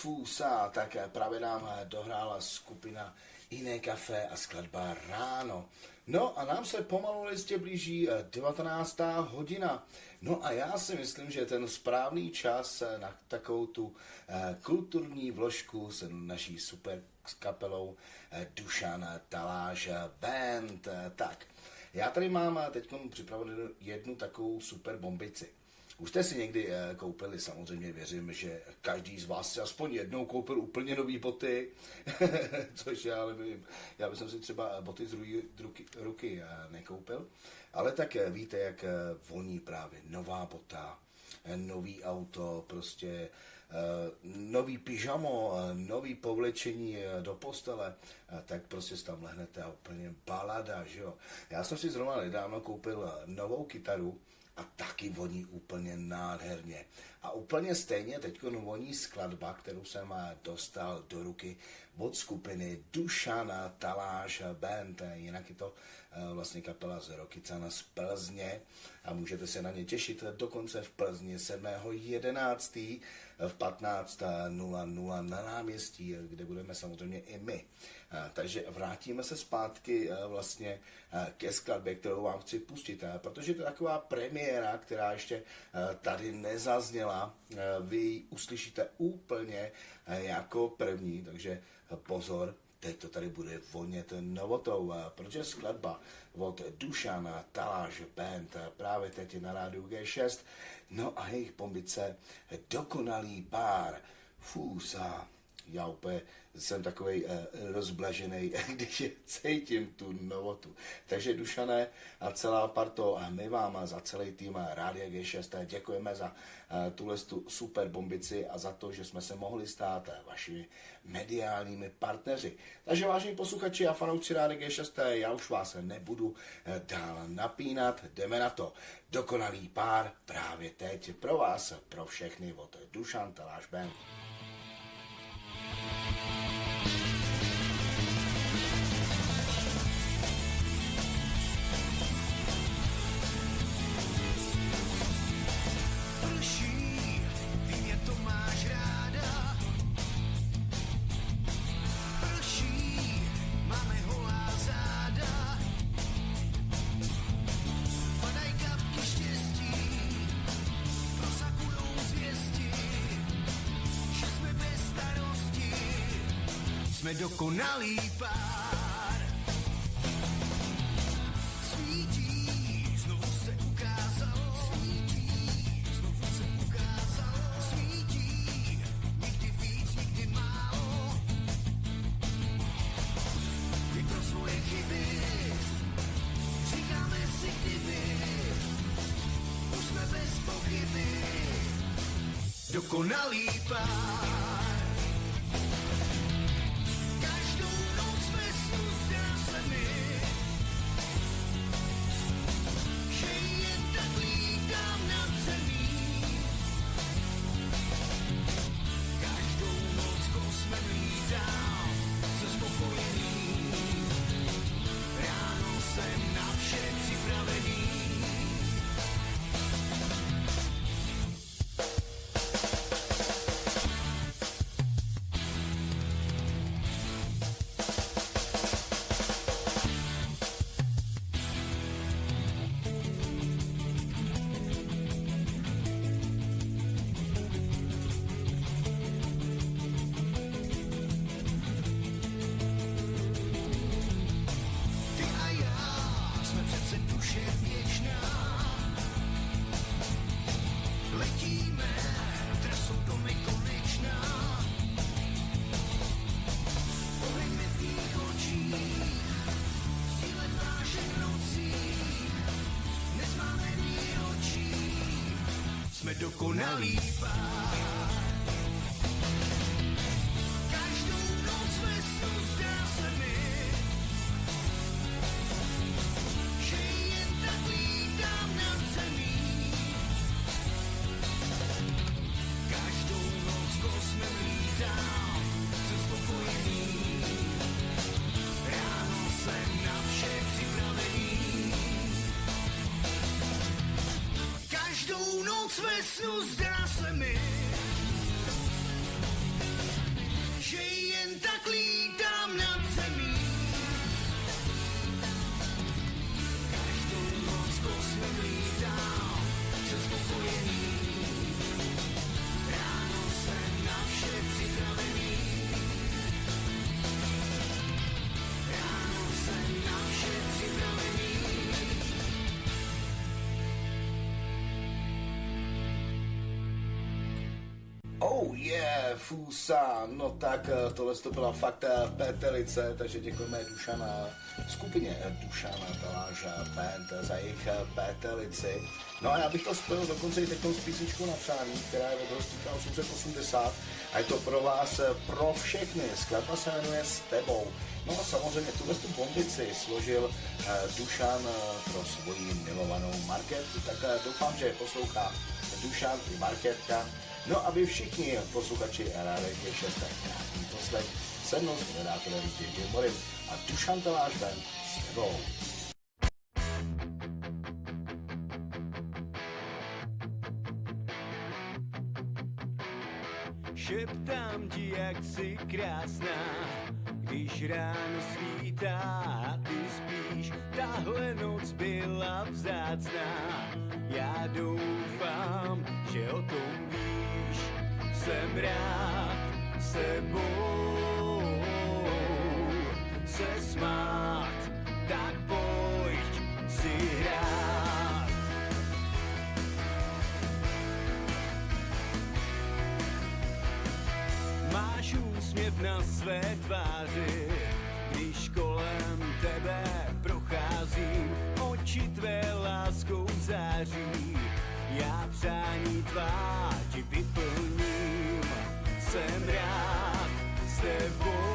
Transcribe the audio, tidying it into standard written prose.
Fusa, tak právě nám dohrála skupina Jiné kafe a skladba Ráno. No a nám se pomalu listě blíží 19. hodina. No a já si myslím, že ten správný čas na takovou tu kulturní vložku s naší super kapelou Dušan Taláš Band. Tak, já tady mám teď připravenou jednu takovou super bombici. Už jste si někdy koupili, samozřejmě věřím, že každý z vás si aspoň jednou koupil úplně nový boty, což já nevím, já bych si třeba boty z ruky nekoupil, ale tak víte, jak voní právě nová bota, nový auto, prostě nový pyžamo, nový povlečení do postele, tak prostě si tam lehnete a úplně balada, že jo. Já jsem si zrovna nedávno koupil novou kytaru, a taky voní úplně nádherně. A úplně stejně teď voní skladba, kterou jsem dostal do ruky od skupiny Dušan Taláš Band. Jinak je to vlastně kapela z Rokycana z Plzně a můžete se na ně těšit dokonce v Plzni 7.11. v 15.00 na náměstí, kde budeme samozřejmě i my. Takže vrátíme se zpátky vlastně ke skladbě, kterou vám chci pustit, protože to je taková premiéra, která ještě tady nezazněla. Vy ji uslyšíte úplně jako první, takže pozor, teď to tady bude vonět novotou, protože skladba od Dušana Taláš Band právě teď je na rádiu G6, no a jejich bombice Dokonalý pár. Fusa. Já úplně jsem takovej rozblažený, když cítím tu novotu. Takže Dušané a celá parto, a my vám za celý tým Rádia G6 děkujeme za tuhle super bombici a za to, že jsme se mohli stát vašimi mediálními partneři. Takže vážení posluchači a fanoušci Rádia G6, já už vás nebudu dál napínat, jdeme na to. Dokonalý pár právě teď pro vás, pro všechny od Dušan Taláš Band. Jsme dokonalý pár. Svítí, znovu se ukázalo. Svítí, znovu se ukázalo. Svítí, nikdy víc, nikdy málo. I pro svoje chyby říkáme si kdyby. Už jsme bez pochyby. Dokonalý pár. Dokonalý pár. Každou noc ve snu zdá se mi, že jen tak lítám nad zemí. Každou noc kosmem lítám, jsem spokojený. Ráno jsem na vše připravený. Každou noc ve snu zdá se mi, Oh yeah, fusa, no tak tohle to byla fakt pételice, takže děkujeme Dušana, skupině Dušana Taláža Band za jejich pételici. No a já bych to spojil dokonce i teď s písničkou na přání, která je od Rostíka 880 a je to pro vás, pro všechny. Skladba se jmenuje S tebou. No a samozřejmě tuhle tu bombici složil Dušan pro svoji milovanou Markétku, tak doufám, že poslouchá Dušan i Markétka. No a vy všichni posluchači RRD 6, tak krásný poslech se mnou s moderátorem JJ Morim a Dušan Taláš Band S tebou. Šeptám ti, jak jsi krásná, když ráno svítá a ty spíš. Tahle noc byla vzácná, já doufám, že o tom víš. Jsem rád s tebou se smát, tak pojď si hrát. Máš úsměv na své tváři, když kolem tebe procházím, oči tvé láskou září, já přání tvá ti vyplním. Jsem rád s tebou